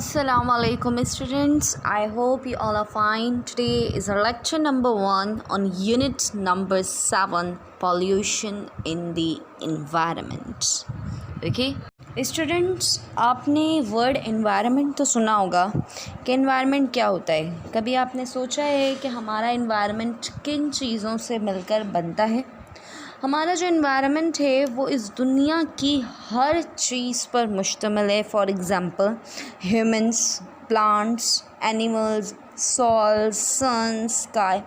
Assalamualaikum students, I hope you all are fine. Today is our lecture number 1 on unit number 7, pollution in the environment. Okay students, आपने word environment तो सुना होगा कि environment क्या होता है। कभी आपने सोचा है कि हमारा एनवायरनमेंट किन चीज़ों से मिलकर बनता है? हमारा जो एनवायरनमेंट है वो इस दुनिया की हर चीज़ पर मुश्तमिल है। For example humans, plants, animals, soil, sun, sky,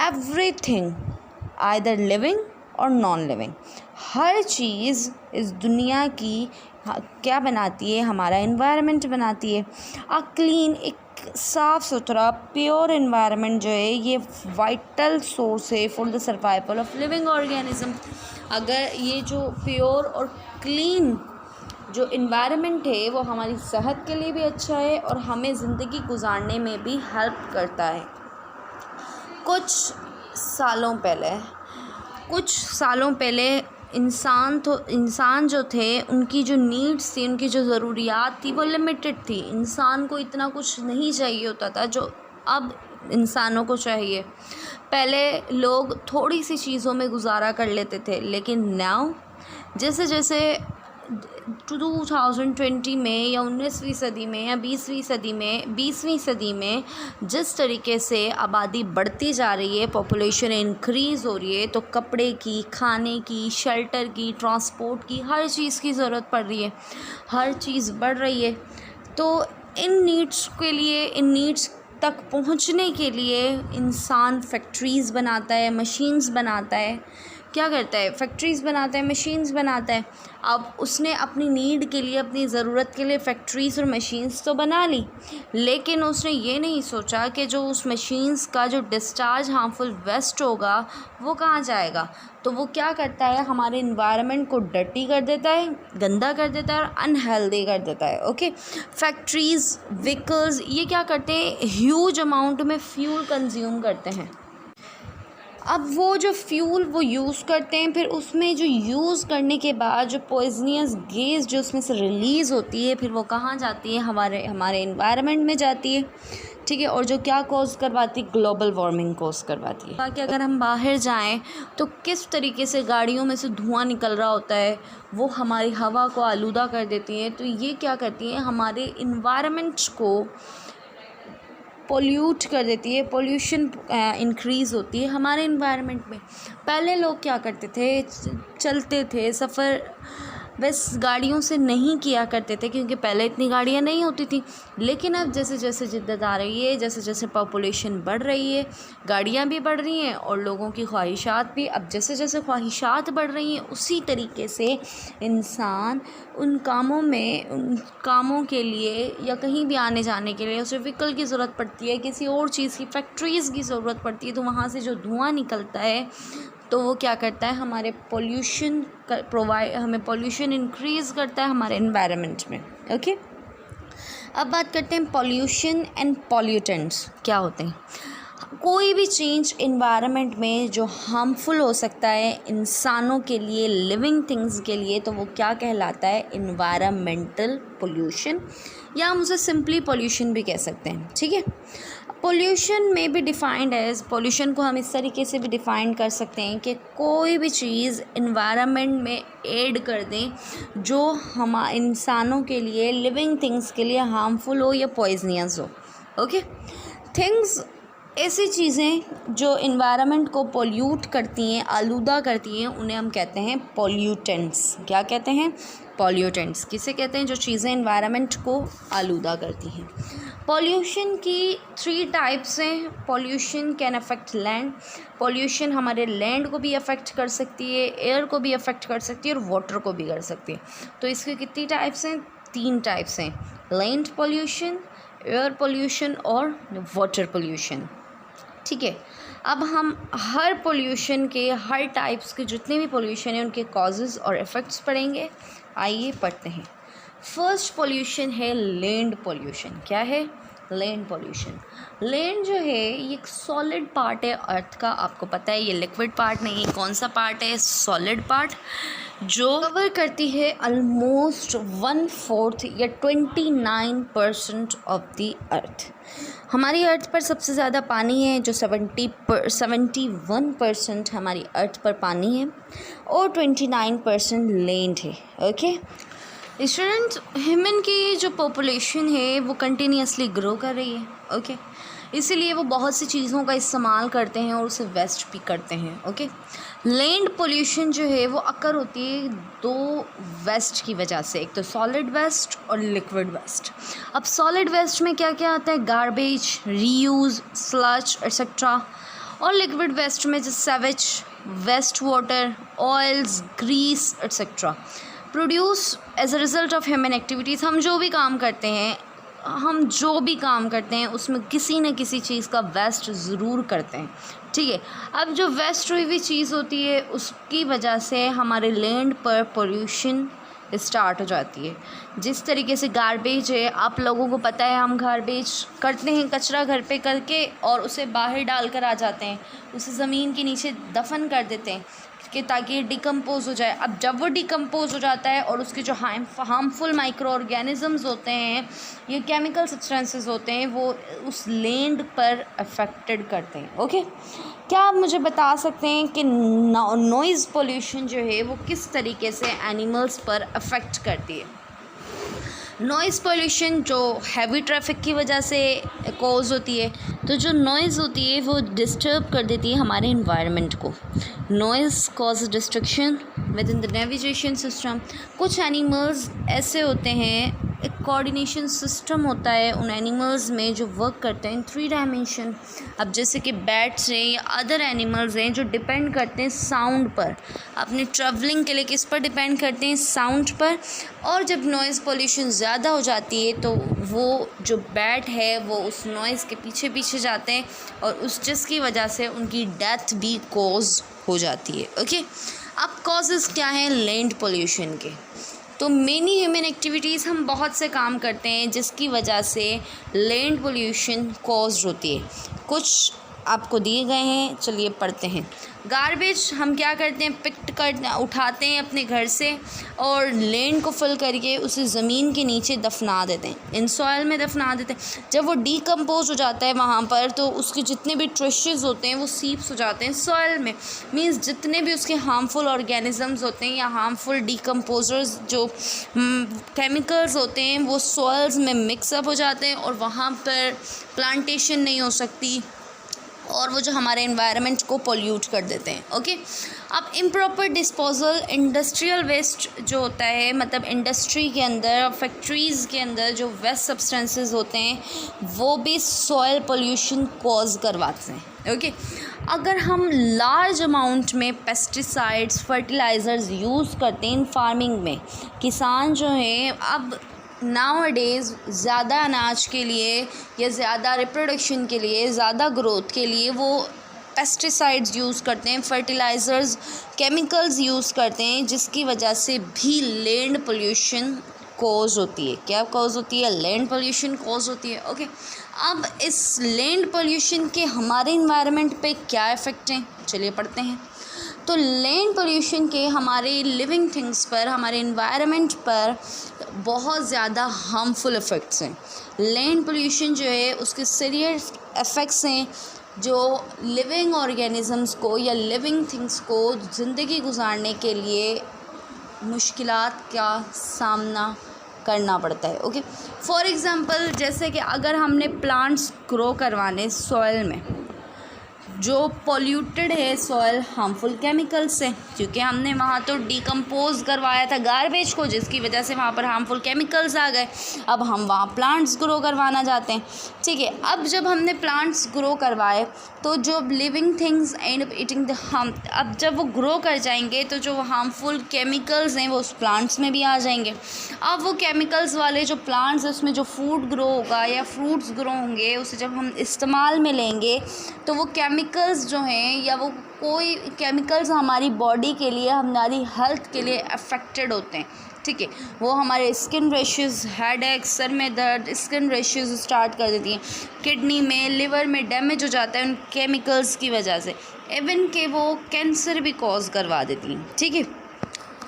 everything either living और नॉन लिविंग। हर चीज़ इस दुनिया की क्या बनाती है? हमारा एनवायरनमेंट बनाती है। क्लीन, एक साफ़ सुथरा प्योर एनवायरनमेंट जो है ये वाइटल सोर्स है for the survival of living organism. अगर ये जो प्योर और क्लीन जो एनवायरनमेंट है वो हमारी सेहत के लिए भी अच्छा है और हमें ज़िंदगी गुजारने में भी हेल्प करता है। कुछ सालों पहले इंसान जो थे उनकी जो नीड्स थी, उनकी जो ज़रूरियात थी वो लिमिटेड थी। इंसान को इतना कुछ नहीं चाहिए होता था जो अब इंसानों को चाहिए। पहले लोग थोड़ी सी चीज़ों में गुजारा कर लेते थे, लेकिन नाउ जैसे जैसे 2020 में या 19वीं सदी में या 20वीं सदी में जिस तरीके से आबादी बढ़ती जा रही है, पॉपुलेशन इंक्रीज़ हो रही है, तो कपड़े की, खाने की, शेल्टर की, ट्रांसपोर्ट की, हर चीज़ की ज़रूरत पड़ रही है। हर चीज़ बढ़ रही है। तो इन नीड्स तक पहुंचने के लिए इंसान फैक्ट्रीज़ बनाता है, मशीन्स बनाता है। क्या करता है? फैक्ट्रीज़ बनाता है, मशीन्स बनाता है। अब उसने अपनी नीड के लिए, अपनी ज़रूरत के लिए फ़ैक्ट्रीज़ और मशीन्स तो बना ली, लेकिन उसने ये नहीं सोचा कि जो उस मशीन्स का जो डिस्चार्ज हार्मफुल वेस्ट होगा वो कहाँ जाएगा। तो वो क्या करता है? हमारे इन्वायरमेंट को डर्टी कर देता है, गंदा कर देता है और अनहेल्दी कर देता है। ओके, फैक्ट्रीज़, व्हीकल्स, ये क्या करते हैं? ह्यूज अमाउंट में फ्यूल कंज्यूम करते हैं। अब वो जो फ्यूल वो यूज़ करते हैं, फिर उसमें जो यूज़ करने के बाद जो पॉइजनियस गैस जो उसमें से रिलीज़ होती है, फिर वो कहाँ जाती है? हमारे एनवायरनमेंट में जाती है। ठीक है, और जो क्या कॉज करवाती है? ग्लोबल वार्मिंग कॉज करवाती है। ताकि अगर हम बाहर जाएं तो किस तरीके से गाड़ियों में से धुआं निकल रहा होता है, वो हमारी हवा को आलूदा कर देती है। तो ये क्या करती है? हमारे एनवायरनमेंट को पोल्यूट कर देती है। पोल्यूशन इंक्रीज़ होती है हमारे इन्वायरमेंट में। पहले लोग क्या करते थे? चलते थे, सफ़र बस गाड़ियों से नहीं किया करते थे, क्योंकि पहले इतनी गाड़ियाँ नहीं होती थी। लेकिन अब जैसे जैसे जिद्दत आ रही है, जैसे जैसे पॉपुलेशन बढ़ रही है, गाड़ियाँ भी बढ़ रही हैं और लोगों की ख्वाहिशात भी। अब जैसे जैसे ख्वाहिशात बढ़ रही हैं, उसी तरीके से इंसान उन कामों के लिए या कहीं भी आने जाने के लिए उसे व्हीकल की ज़रूरत पड़ती है, किसी और चीज़ की, फैक्ट्रीज़ की ज़रूरत पड़ती है। तो वहाँ से जो धुआं निकलता है तो वो क्या करता है? हमें पॉल्यूशन इंक्रीज़ करता है हमारे एनवायरनमेंट में। ओके, अब बात करते हैं पॉल्यूशन एंड पॉल्यूटेंट्स क्या होते हैं। कोई भी चेंज एनवायरनमेंट में जो हार्मफुल हो सकता है इंसानों के लिए, लिविंग थिंग्स के लिए, तो वो क्या कहलाता है? एनवायरमेंटल पोल्यूशन, या हम उसे सिंपली पोल्यूशन भी कह सकते हैं। ठीक है, पोल्यूशन में भी डिफ़ाइंड एज, पोल्यूशन को हम इस तरीके से भी डिफ़ाइन कर सकते हैं कि कोई भी चीज़ एनवायरनमेंट में ऐड कर दें जो हम इंसानों के लिए, लिविंग थिंग्स के लिए हार्मफुल हो या पॉइजनियस हो। ओके, थिंग्स, ऐसी चीज़ें जो एनवायरनमेंट को पोल्यूट करती हैं, आलूदा करती हैं, उन्हें हम कहते हैं पॉल्यूटेंट्स। क्या कहते हैं? पॉल्यूटेंट्स। किसे कहते हैं? जो चीज़ें एनवायरनमेंट को आलूदा करती हैं। पॉल्यूशन की 3 टाइप्स हैं। Pollution can affect land. Pollution हमारे लैंड को भी अफेक्ट कर सकती है, एयर को भी अफेक्ट कर सकती है और वाटर को भी कर सकती है। तो इसकी कितनी टाइप्स हैं? 3 टाइप्स हैं, लैंड पॉल्यूशन, एयर पॉल्यूशन और वाटर पॉल्यूशन। ठीक है, अब हम हर पोल्यूशन के, हर टाइप्स के जितने भी पोल्यूशन हैं उनके कॉजेज़ और इफ़ेक्ट्स पढ़ेंगे। आइए पढ़ते हैं। फर्स्ट पोल्यूशन है लैंड पोल्यूशन। क्या है? Land pollution. लैंड जो है ये एक सॉलिड पार्ट है अर्थ का, आपको पता है, ये लिक्विड पार्ट नहीं है। कौन सा पार्ट है? सॉलिड पार्ट, जो कवर करती है ऑलमोस्ट 1/4 या 29% ऑफ द अर्थ। हमारी अर्थ पर सबसे ज़्यादा पानी है, जो 71% हमारी अर्थ पर पानी है, और 29% लैंड है। ओके स्टूडेंट, ह्यूमन की जो पॉपुलेशन है वो कंटिन्यूसली ग्रो कर रही है। ओके इसीलिए वो बहुत सी चीज़ों का इस्तेमाल करते हैं और उसे वेस्ट भी करते हैं। ओके लैंड पोल्यूशन जो है वो अकर होती है दो वेस्ट की वजह से, एक तो सॉलिड वेस्ट और लिक्विड वेस्ट। अब सॉलिड वेस्ट में क्या क्या आता है? Garbage, reuse, sludge etcetera. और लिक्विड वेस्ट में जो sewage, waste water, oils, grease etcetera produce as a result of human activities. हम जो भी काम करते हैं उसमें किसी न किसी चीज़ का वेस्ट ज़रूर करते हैं। ठीक है, अब जो वेस्ट हुई हुई चीज़ होती है उसकी वजह से हमारे लैंड पर पोल्यूशन स्टार्ट हो जाती है। जिस तरीके से गार्बेज है, आप लोगों को पता है, हम गार्बेज करते हैं कचरा घर पे करके और उसे बाहर डाल कर आ जाते हैं, उसे ज़मीन के नीचे दफन कर देते हैं कि ताकि ये डिकम्पोज हो जाए। अब जब वो डिकम्पोज हो जाता है और उसके जो हार्मफुल माइक्रो ऑर्गेनिज़म्स होते हैं, ये केमिकल सब्सटेंसेस होते हैं, वो उस लैंड पर अफेक्टेड करते हैं। ओके क्या आप मुझे बता सकते हैं कि नॉइज़ पोल्यूशन जो है वो किस तरीके से एनिमल्स पर अफेक्ट करती है? नॉइज़ पोल्यूशन जो हैवी ट्रैफिक की वजह से कॉज होती है, तो जो नॉइज़ होती है वो डिस्टर्ब कर देती है हमारे इन्वायरमेंट को। Noise cause destruction with in the navigation system. कुछ एनिमल्स ऐसे होते हैं, एक कोऑर्डिनेशन सिस्टम होता है उन एनिमल्स में जो वर्क करते हैं इन 3 डायमेंशन। अब जैसे कि बैट्स हैं या अदर एनिमल्स हैं जो डिपेंड करते हैं साउंड पर, अपने ट्रैवलिंग के लिए किस पर डिपेंड करते हैं? साउंड पर। और जब नॉइज़ पोल्यूशन ज़्यादा हो जाती है तो वो जो बैट है वो उस नॉइज़ के पीछे पीछे जाते हैं और उस जिसकी वजह से उनकी डेथ भी कॉज हो जाती है। ओके अब कॉजेज़ क्या हैं लैंड पोल्यूशन के? तो मेनी ह्यूमन एक्टिविटीज़, हम बहुत से काम करते हैं जिसकी वजह से लैंड पोल्यूशन कॉज होती है। कुछ आपको दिए गए हैं, चलिए पढ़ते हैं। गार्बेज हम क्या करते हैं? उठाते हैं अपने घर से और लैंड को फिल करके उसे ज़मीन के नीचे दफना देते हैं, इन सॉइल में दफना देते हैं। जब वो डीकम्पोज हो जाता है वहाँ पर तो उसके जितने भी ट्रेशेस होते हैं वो सीप्स हो जाते हैं सॉइल में। मींस जितने भी उसके हार्मफुल ऑर्गेनिजम्स होते हैं या हार्मफुल डीकम्पोजर्स जो केमिकल्स होते हैं वो सॉइल्स में मिक्सअप हो जाते हैं और वहाँ पर प्लांटेशन नहीं हो सकती और वो जो हमारे एनवायरनमेंट को पोल्यूट कर देते हैं। ओके अब इम्प्रॉपर डिस्पोजल, इंडस्ट्रियल वेस्ट जो होता है, मतलब इंडस्ट्री के अंदर, फैक्ट्रीज़ के अंदर जो वेस्ट सब्सटेंसेस होते हैं वो भी सॉइल पोल्यूशन कॉज करवाते हैं। ओके अगर हम लार्ज अमाउंट में पेस्टिसाइड्स, फर्टिलाइज़र्स यूज़ करते हैं इन फार्मिंग में, किसान जो हैं अब नाउअडेज़ ज़्यादा अनाज के लिए या ज़्यादा रिप्रोडक्शन के लिए, ज़्यादा ग्रोथ के लिए वो पेस्टिसाइड्स यूज़ करते हैं, फर्टिलाइज़र्स, केमिकल्स यूज़ करते हैं, जिसकी वजह से भी लैंड पोल्यूशन कॉज होती है। क्या कॉज होती है? लैंड पोल्यूशन कॉज होती है। ओके अब इस लैंड पोल्यूशन के हमारे इन्वायरमेंट पे क्या इफ़ेक्ट हैं, चलिए पढ़ते हैं। तो लैंड पोल्यूशन के हमारे लिविंग थिंग्स पर, हमारे इन्वायरमेंट पर बहुत ज़्यादा हार्मफुल इफ़ेक्ट्स हैं। लैंड पोल्यूशन जो है उसके सीरियस इफ़ेक्ट्स हैं जो लिविंग ऑर्गेनिज़म्स को या लिविंग थिंग्स को ज़िंदगी गुजारने के लिए मुश्किलात का सामना करना पड़ता है। ओके फॉर एग्ज़ाम्पल, जैसे कि अगर हमने प्लांट्स ग्रो करवाने सॉइल में, जो पॉल्यूटेड है सॉइल हार्मफुल केमिकल से, क्योंकि हमने वहाँ तो डिकम्पोज करवाया था गार्बेज को, जिसकी वजह से वहाँ पर हार्मफुल केमिकल्स आ गए। अब हम वहाँ प्लांट्स ग्रो करवाना चाहते हैं, ठीक है। अब जब हमने प्लांट्स ग्रो करवाए तो जो living things and up eating the harm, अब जब वो ग्रो कर जाएंगे तो जो हार्मफुल केमिकल्स हैं वो उस प्लांट्स में भी आ जाएंगे। अब वो केमिकल्स वाले जो प्लांट्स हैं उसमें जो फूड ग्रो होगा या फ्रूट्स ग्रो होंगे, उसे जब हम इस्तेमाल में लेंगे तो वो केमिकल्स जो हैं या वो कोई केमिकल्स हमारी बॉडी के लिए, हमारी हेल्थ के लिए अफेक्टेड होते हैं, ठीक है, वो हमारे स्किन रैशेस, हेडेक, सर में दर्द, स्किन रैशेस स्टार्ट कर देती हैं। किडनी में, लिवर में डैमेज हो जाता है उन केमिकल्स की वजह से, इवन के वो कैंसर भी कॉज करवा देती हैं। ठीक है,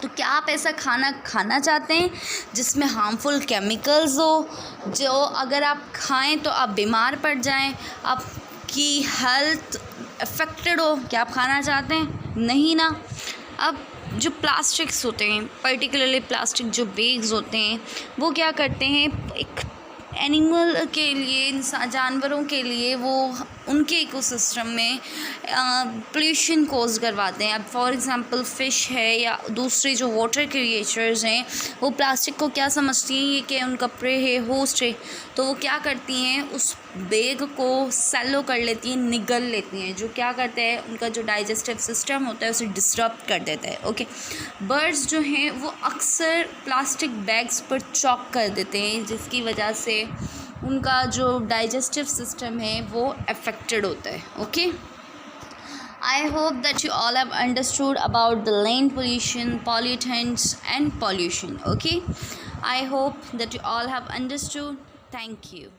तो क्या आप ऐसा खाना खाना चाहते हैं जिसमें हार्मफुल केमिकल्स हो, जो अगर आप खाएं तो आप बीमार पड़ जाएं, आपकी हेल्थ अफेक्टेड हो? क्या आप खाना चाहते हैं? नहीं ना। अब जो प्लास्टिक्स होते हैं, पर्टिकुलरली प्लास्टिक जो बैग्स होते हैं, वो क्या करते हैं, एक एनिमल के लिए, इंसान, जानवरों के लिए, वो उनके इकोसिस्टम में पोल्यूशन कोज करवाते हैं। अब फॉर एग्ज़ाम्पल फ़िश है या दूसरे जो वाटर क्रिएचर्स हैं, वो प्लास्टिक को क्या समझती हैं, ये कि उनका प्रे है, होस्ट है, तो वो क्या करती हैं, उस बैग को सेलो कर लेती हैं, निगल लेती हैं, जो क्या करते हैं, उनका जो डाइजेस्टिव सिस्टम होता है उसे डिस्टर्ब कर देता है। ओके, बर्ड्स जो हैं वो अक्सर प्लास्टिक बैग्स पर चॉक कर देते हैं, जिसकी वजह से उनका जो डाइजेस्टिव सिस्टम है वो अफेक्टेड होता है। Okay, I hope that you all have understood about the land pollution, pollutants and pollution. Okay, I hope that you all have understood. Thank you.